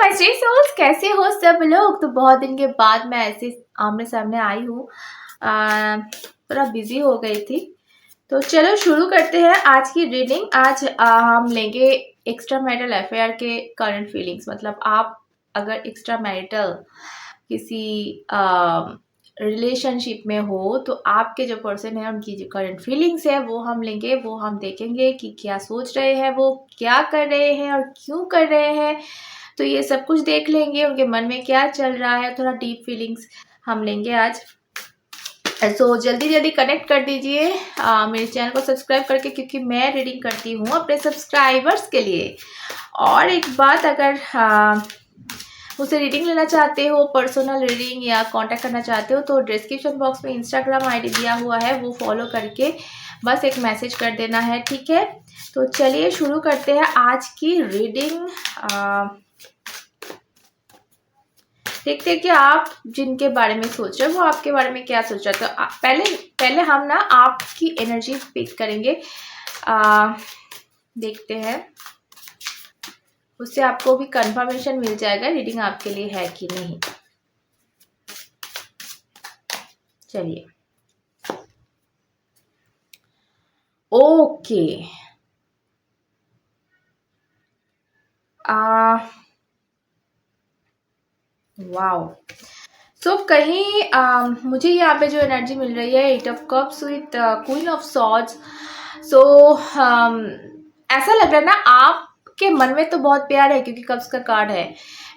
My sweet souls, कैसे हो सब लोग। तो बहुत दिन के बाद मैं ऐसे आमने सामने आई हूँ। थोड़ा बिजी हो गई थी, तो चलो शुरू करते हैं आज की रीडिंग। आज हम लेंगे एक्स्ट्रा मैरिटल अफेयर के करंट फीलिंग्स। मतलब आप अगर एक्स्ट्रा मैरिटल किसी रिलेशनशिप में हो तो आपके जो पर्सन है उनकी जो करंट फीलिंग्स है वो हम लेंगे, वो हम देखेंगे कि क्या सोच रहे हैं, वो क्या कर रहे हैं और क्यों कर रहे हैं। तो ये सब कुछ देख लेंगे, उनके मन में क्या चल रहा है। थोड़ा डीप फीलिंग्स हम लेंगे आज। सो जल्दी जल्दी कनेक्ट कर दीजिए मेरे चैनल को सब्सक्राइब करके, क्योंकि मैं रीडिंग करती हूँ अपने सब्सक्राइबर्स के लिए। और एक बात, अगर मुझसे रीडिंग लेना चाहते हो, पर्सनल रीडिंग या कांटेक्ट करना चाहते हो, तो डिस्क्रिप्शन बॉक्स में इंस्टाग्राम आईडी दिया हुआ है, वो फॉलो करके बस एक मैसेज कर देना है, ठीक है। तो चलिए शुरू करते हैं आज की रीडिंग। देखते हैं कि आप जिनके बारे में सोच रहे हो वो आपके बारे में क्या सोच रहे हो। तो पहले हम ना आपकी एनर्जी पिक करेंगे। देखते हैं, उससे आपको भी कंफर्मेशन मिल जाएगा रीडिंग आपके लिए है कि नहीं। चलिए, ओके। वाओ। सो कहीं मुझे यहाँ पे जो एनर्जी मिल रही है, 8 of cups with queen of swords. So ऐसा लग रहा है ना आपके मन में तो बहुत प्यार है, क्योंकि कप्स का कार्ड है।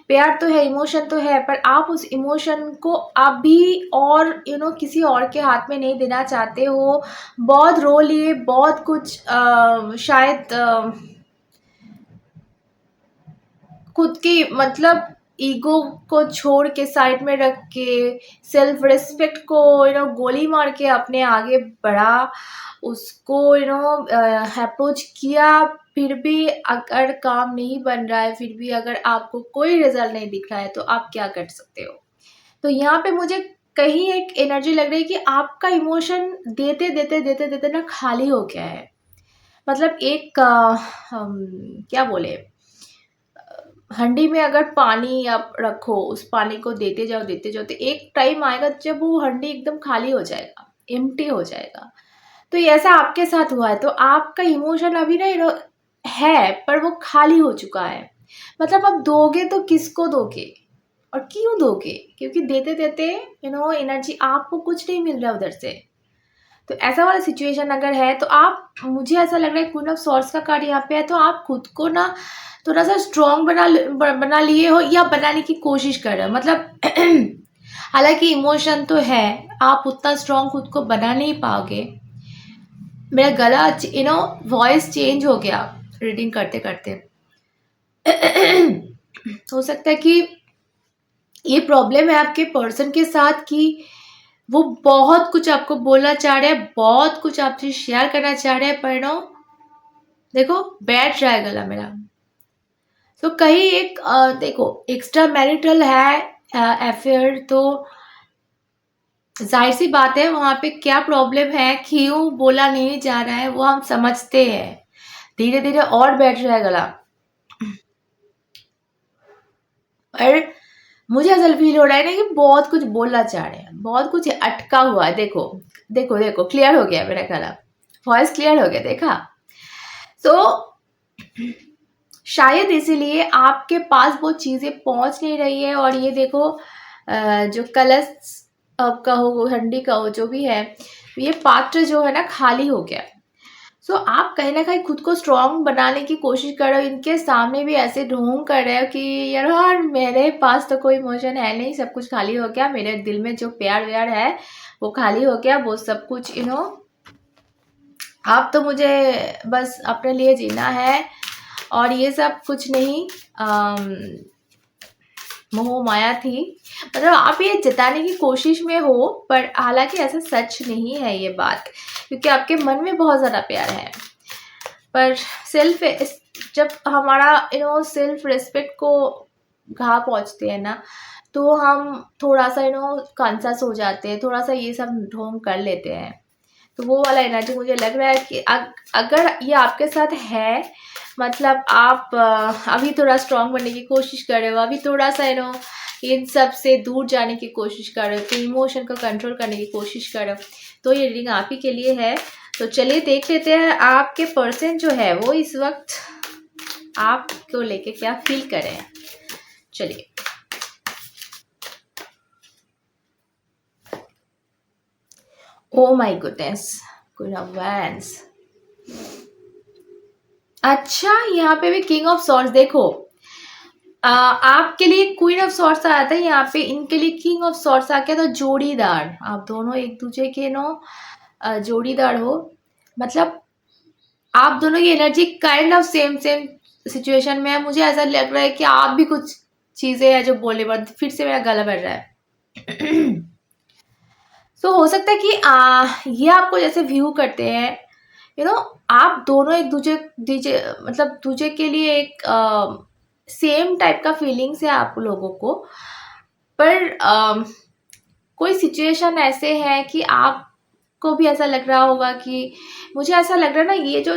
प्यार तो है, इमोशन तो है, पर आप उस इमोशन को अभी और किसी और के हाथ में नहीं देना चाहते हो। बहुत रो लिए, बहुत कुछ शायद खुद की मतलब ईगो को छोड़ के साइड में रख के, सेल्फ रिस्पेक्ट को गोली मार के अपने आगे बढ़ा, उसको अप्रोच किया। फिर भी अगर काम नहीं बन रहा है, फिर भी अगर आपको कोई रिजल्ट नहीं दिख रहा है, तो आप क्या कर सकते हो। तो यहाँ पे मुझे कहीं एक एनर्जी लग रही है कि आपका इमोशन देते देते देते देते ना खाली हो गया है। मतलब एक क्या बोले, हंडी में अगर पानी आप रखो, उस पानी को देते जाओ तो एक टाइम आएगा जब वो हंडी एकदम खाली हो जाएगा, एम्प्टी हो जाएगा। तो ये ऐसा आपके साथ हुआ है। तो आपका इमोशन अभी ना है, पर वो खाली हो चुका है। मतलब अब दोगे तो किसको दोगे और क्यों दोगे, क्योंकि देते देते एनर्जी आपको कुछ नहीं मिल रहा उधर से। तो ऐसा वाला सिचुएशन अगर है, तो आप, मुझे ऐसा लग रहा है क्वीन ऑफ सॉर्ड्स का कार्ड यहाँ पे है, तो आप खुद को ना थोड़ा सा स्ट्रॉन्ग बना लिए हो, या बनाने की कोशिश कर रहे हो। मतलब हालांकि इमोशन तो है, आप उतना स्ट्रॉन्ग खुद को बना नहीं पाओगे। मेरा गला वॉइस चेंज हो गया रीडिंग करते करते। हो सकता है कि ये प्रॉब्लम है आपके पर्सन के साथ, कि वो बहुत कुछ आपको बोलना चाह रहे हैं, बहुत कुछ आपसे शेयर करना चाह रहे हैं, पर देखो बैठ रहा है गला मेरा। तो कहीं एक देखो एक्स्ट्रा मैरिटल है अफेयर, तो जाहिर सी बात है वहां पे क्या प्रॉब्लम है, क्यों बोला नहीं जा रहा है, वो हम समझते हैं। धीरे धीरे और बैठ रहा है गला। और मुझे ऐसा फील हो रहा है ना कि बहुत कुछ बोलना चाह रहे हैं, बहुत कुछ अटका हुआ है। देखो देखो देखो, क्लियर हो गया मेरा गला, वॉइस क्लियर हो गया, देखा। तो शायद इसीलिए आपके पास वो चीज़ें पहुंच नहीं रही है। और ये देखो जो कलश का हो, हंडी का हो, जो भी है, ये पात्र जो है ना खाली हो गया। सो आप कहीं ना कहीं खुद को स्ट्रॉन्ग बनाने की कोशिश कर रहे हो, इनके सामने भी ऐसे ढोंग कर रहे हो कि यार मेरे पास तो कोई इमोशन है नहीं, सब कुछ खाली हो गया, मेरे दिल में जो प्यार व्यार है वो खाली हो गया, वो सब कुछ आप तो मुझे बस अपने लिए जीना है, और ये सब कुछ नहीं मोह माया थी। मतलब आप ये जताने की कोशिश में हो, पर हालांकि ऐसा सच नहीं है ये बात, क्योंकि आपके मन में बहुत ज़्यादा प्यार है। पर जब हमारा सेल्फ रिस्पेक्ट को घा पहुंचते हैं ना, तो हम थोड़ा सा कॉन्शियस हो जाते हैं, थोड़ा सा ये सब ढोंग कर लेते हैं। तो वो वाला एनर्जी मुझे लग रहा है कि अगर ये आपके साथ है, मतलब आप अभी थोड़ा स्ट्रांग बनने की कोशिश कर रहे हो, अभी थोड़ा सा इन सब से दूर जाने की कोशिश कर रहे हो, तो इमोशन को कंट्रोल करने की कोशिश कर रहे हो, तो ये रीडिंग आप ही के लिए है। तो चलिए देख लेते हैं आपके पर्सन जो है वो इस वक्त आपको लेके क्या फील कर रहे हैं। चलिए, oh my goodness, queen of wands. अच्छा, यहाँ पे भी किंग ऑफ सॉर्ड्स। देखो आपके लिए क्वीन ऑफ सॉर्ड्स आया था, यहाँ पे इनके लिए किंग ऑफ सॉर्ड्स आ गया। तो जोड़ीदार, आप दोनों एक दूसरे के जोड़ीदार हो, मतलब आप दोनों की energy kind of same same situation में है। मुझे ऐसा लग रहा है कि आप भी कुछ चीजें हैं जो बोलने पर, फिर से मेरा गला भर रहा है। तो हो सकता है कि ये आपको जैसे व्यू करते हैं, आप दोनों एक दूसरे मतलब दूसरे के लिए एक सेम टाइप का फीलिंग्स है आप लोगों को, पर कोई सिचुएशन ऐसे है कि आपको भी ऐसा लग रहा होगा कि मुझे ऐसा लग रहा है ना, ये जो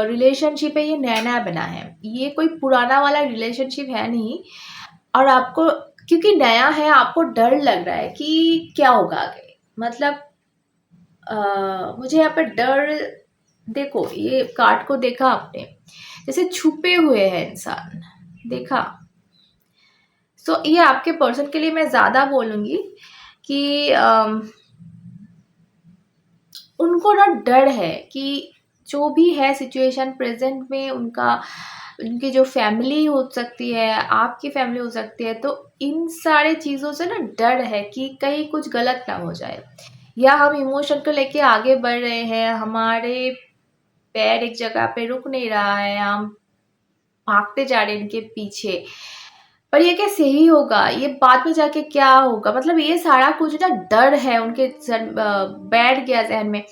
रिलेशनशिप है ये नया नया बना है, ये कोई पुराना वाला रिलेशनशिप है नहीं। और आपको क्योंकि नया है, आपको डर लग रहा है कि क्या होगा आगे। मतलब मुझे यहाँ पे डर, देखो ये कार्ड को देखा आपने, जैसे छुपे हुए हैं इंसान, देखा। सो ये आपके पर्सन के लिए मैं ज्यादा बोलूंगी कि उनको ना डर है कि जो भी है सिचुएशन प्रेजेंट में, उनकी जो फैमिली हो सकती है, आपकी फैमिली हो सकती है, तो इन सारे चीज़ों से ना डर है कि कहीं कुछ गलत ना हो जाए, या हम इमोशन को लेके आगे बढ़ रहे हैं, हमारे पैर एक जगह पे रुक नहीं रहा है, हम भागते जा रहे हैं इनके पीछे, पर ये क्या सही होगा, ये बाद में जाके क्या होगा। मतलब ये सारा कुछ ना डर है उनके बैठ गया जहन में,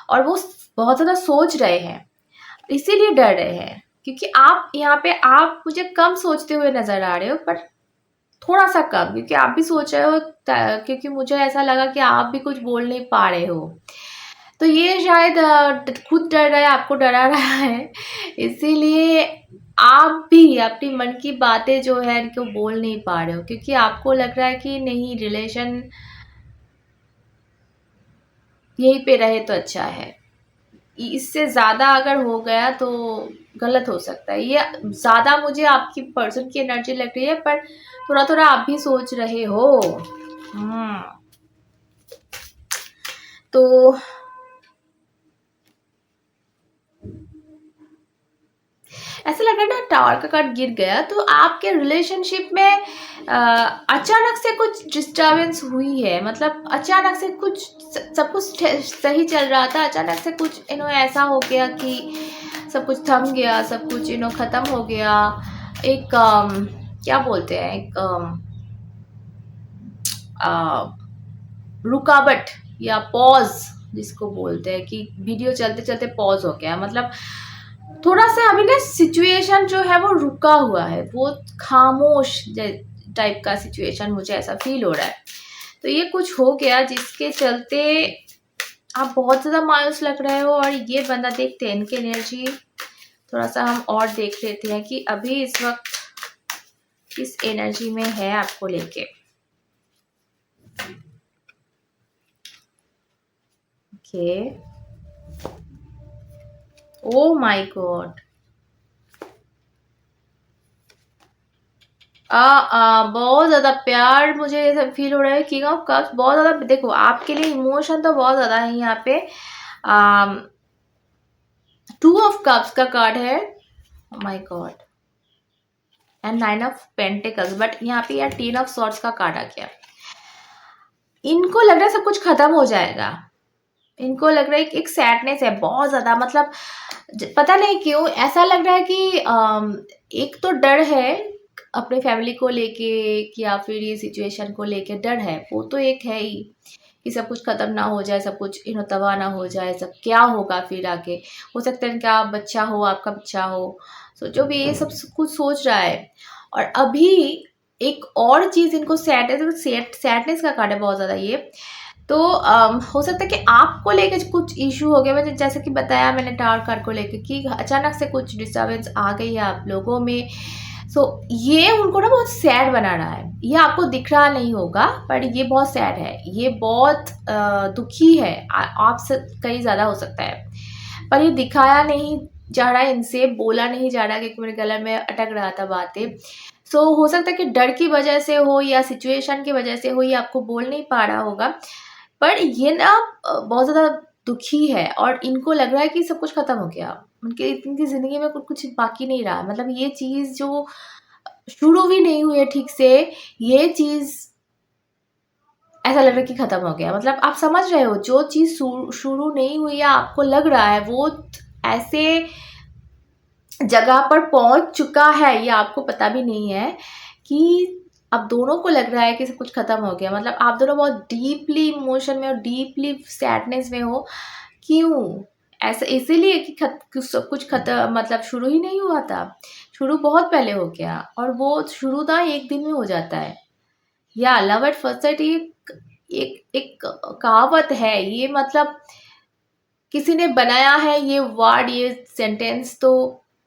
और वो बहुत ज़्यादा सोच रहे हैं, इसीलिए डर रहे हैं। क्योंकि आप यहाँ पे, आप मुझे कम सोचते हुए नजर आ रहे हो, पर थोड़ा सा कम, क्योंकि आप भी सोच रहे हो, क्योंकि मुझे ऐसा लगा कि आप भी कुछ बोल नहीं पा रहे हो। तो ये शायद खुद डर रहा है, आपको डरा रहा है, इसीलिए आप भी अपनी मन की बातें जो है इनको बोल नहीं पा रहे हो, क्योंकि आपको लग रहा है कि नहीं, रिलेशन यहीं पे रहे तो अच्छा है, इससे ज़्यादा अगर हो गया तो गलत हो सकता है। ये ज़्यादा मुझे आपकी पर्सन की एनर्जी लग रही है, पर थोड़ा थोड़ा आप भी सोच रहे हो। तो ऐसा लग रहा है ना, टावर का कार्ड गिर गया, तो आपके रिलेशनशिप में अचानक से कुछ डिस्टर्बेंस हुई है। मतलब अचानक से कुछ, सब कुछ सही चल रहा था, अचानक से कुछ ऐसा हो गया कि सब कुछ थम गया, सब कुछ खत्म हो गया। एक क्या बोलते हैं, एक रुकावट या पॉज जिसको बोलते हैं, कि वीडियो चलते चलते पॉज हो गया। मतलब थोड़ा सा अभी ना सिचुएशन जो है वो रुका हुआ है, वो खामोश टाइप का सिचुएशन, मुझे ऐसा फील हो रहा है। तो ये कुछ हो गया जिसके चलते आप बहुत ज़्यादा मायूस लग रहे हो। और ये बंदा, देखते हैं इनकी एनर्जी थोड़ा सा हम और देख लेते हैं कि अभी इस वक्त किस एनर्जी में है आपको लेके। ओके, ओ माय गॉड, बहुत ज्यादा प्यार मुझे ऐसा फील हो रहा है। किंग ऑफ कप्स, बहुत ज्यादा, देखो आपके लिए इमोशन तो बहुत ज्यादा है यहाँ पे। टू ऑफ कप्स का कार्ड है, my God, and 9 of pentacles, but यहाँ पे यार 10 ऑफ सॉर्ड्स का कार्ड आ गया। इनको लग रहा है सब कुछ खत्म हो जाएगा, इनको लग रहा है एक सैडनेस है बहुत ज्यादा। मतलब पता नहीं क्यों ऐसा लग रहा है कि एक तो डर है अपने फैमिली को लेके, या फिर ये सिचुएशन को लेके डर है, वो तो एक है ही कि सब कुछ खत्म ना हो जाए, सब कुछ तबाह ना हो जाए, सब क्या होगा फिर आगे। हो सकता है क्या बच्चा हो, आपका बच्चा हो, सो जो भी ये सब कुछ सोच रहा है। और अभी एक और चीज इनको सैडनेस का कार्ड है बहुत ज्यादा ये, तो हो सकता है कि आपको लेके कुछ इश्यू हो गया। मैंने जैसे कि बताया मैंने टावर कार्ड को लेके कि अचानक से कुछ डिस्टर्बेंस आ गई है आप लोगों में। सो ये उनको ना बहुत सैड बना रहा है। ये आपको दिख रहा नहीं होगा पर ये बहुत सैड है, ये बहुत दुखी है। आपसे कहीं ज़्यादा हो सकता है, पर ये दिखाया नहीं जा रहा है, इनसे बोला नहीं जा रहा क्योंकि मेरे गले में अटक रहा था बातें। सो हो सकता है कि डर की वजह से हो या सिचुएशन की वजह से हो, ये आपको बोल नहीं पा रहा होगा। पर ये ना बहुत ज़्यादा दुखी है और इनको लग रहा है कि सब कुछ खत्म हो गया। इनकी ज़िंदगी में कुछ बाकी नहीं रहा। मतलब ये चीज़ जो शुरू भी नहीं हुई है ठीक से, ये चीज़ ऐसा लग रहा है कि खत्म हो गया। मतलब आप समझ रहे हो, जो चीज़ शुरू नहीं हुई या आपको लग रहा है वो ऐसे जगह पर पहुंच चुका है, ये आपको पता भी नहीं है कि अब दोनों को लग रहा है कि सब कुछ खत्म हो गया। मतलब आप दोनों बहुत डीपली इमोशन में और डीपली सैडनेस में हो। क्यों ऐसा? इसीलिए कि सब कुछ खत्म, मतलब शुरू ही नहीं हुआ था। शुरू बहुत पहले हो गया और वो शुरू ना एक दिन में हो जाता है। या लव एट फर्स्ट साइट एक कहावत है ये, मतलब किसी ने बनाया है ये वर्ड, ये सेंटेंस तो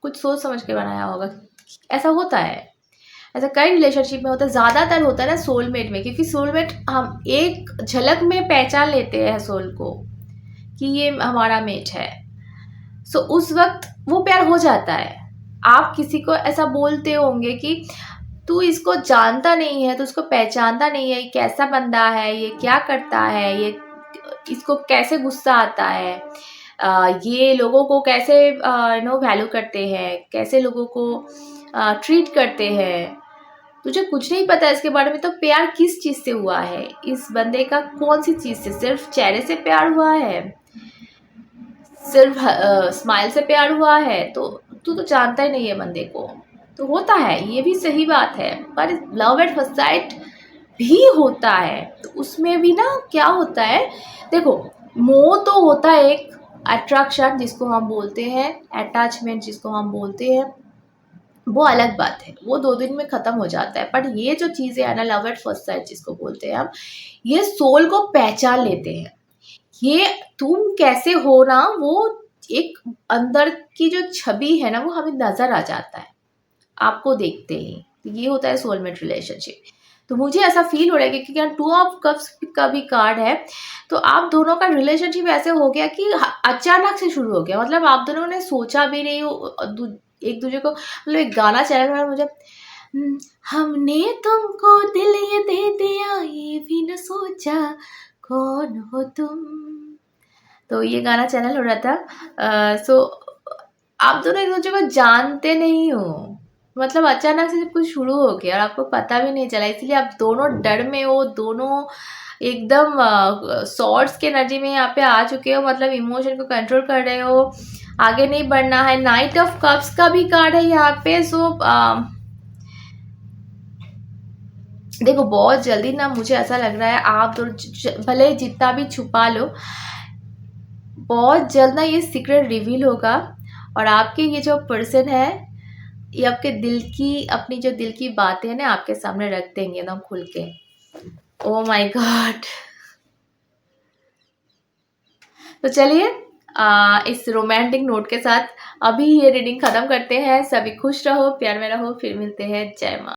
कुछ सोच समझ के बनाया होगा। ऐसा होता है, ऐसा कई रिलेशनशिप में होता है, ज़्यादातर होता है ना सोलमेट में, क्योंकि सोलमेट हम एक झलक में पहचान लेते हैं सोल को कि ये हमारा मेट है। सो उस वक्त वो प्यार हो जाता है। आप किसी को ऐसा बोलते होंगे कि तू इसको जानता नहीं है, तू इसको पहचानता नहीं है, ये कैसा बंदा है, ये क्या करता है, ये इसको कैसे गुस्सा आता है, ये लोगों को कैसे वैल्यू करते हैं, कैसे लोगों को ट्रीट करते हैं। तुझे कुछ नहीं पता इसके बारे में। तो प्यार किस चीज़ से हुआ है इस बंदे का? कौन सी चीज़ से? सिर्फ चेहरे से प्यार हुआ है? सिर्फ स्माइल से प्यार हुआ है? तो तू तो जानता ही नहीं है बंदे को। तो होता है, ये भी सही बात है, पर लव एट फर्स्ट साइट भी होता है। तो उसमें भी ना क्या होता है, देखो, मोह तो होता है एक, अट्रैक्शन जिसको हम बोलते हैं, अटैचमेंट जिसको हम बोलते हैं, वो अलग बात है, वो 2 दिन में ख़त्म हो जाता है। पर ये जो चीज़ें है ना, लव एट फर्स्ट साइट जिसको बोलते हैं हम, ये सोल को पहचान लेते हैं। ये तुम कैसे हो ना, वो एक अंदर की जो छवि है ना, वो हमें नज़र आ जाता है आपको देखते ही। तो ये होता है सोलमेट रिलेशनशिप। तो मुझे ऐसा फील हो रहा है कि क्योंकि 2 ऑफ कप्स का भी कार्ड है, तो आप दोनों का रिलेशनशिप ऐसे हो गया कि अचानक से शुरू हो गया। मतलब आप दोनों ने सोचा भी नहीं एक दूसरे को। मतलब एक गाना चल रहा है मुझे, हमने तुमको दिल ये दे दिया, ये भी न सोचा कौन हो तुम। तो ये गाना चैनल हो रहा था। सो आप दोनों एक दूसरे को जानते नहीं हो, मतलब अचानक से सब कुछ शुरू हो गया और आपको पता भी नहीं चला। इसलिए आप दोनों डर में हो, दोनों एकदम सॉर्ड्स के एनर्जी में यहाँ पे आ चुके हो। मतलब इमोशन को कंट्रोल कर रहे हो, आगे नहीं बढ़ना है। नाइट ऑफ कप्स का भी कार्ड है यहाँ पे। सो देखो, बहुत जल्दी ना मुझे ऐसा लग रहा है आप दोनों भले जितना भी छुपा लो, बहुत जल्द ना ये सीक्रेट रिवील होगा और आपके ये जो पर्सन है, ये आपके दिल की, अपनी जो दिल की बातें हैं ना, आपके सामने रख देंगे एकदम खुल के। Oh my God. तो चलिए इस रोमांटिक नोट के साथ अभी ये रीडिंग खत्म करते हैं। सभी खुश रहो, प्यार में रहो, फिर मिलते हैं। जय माँ।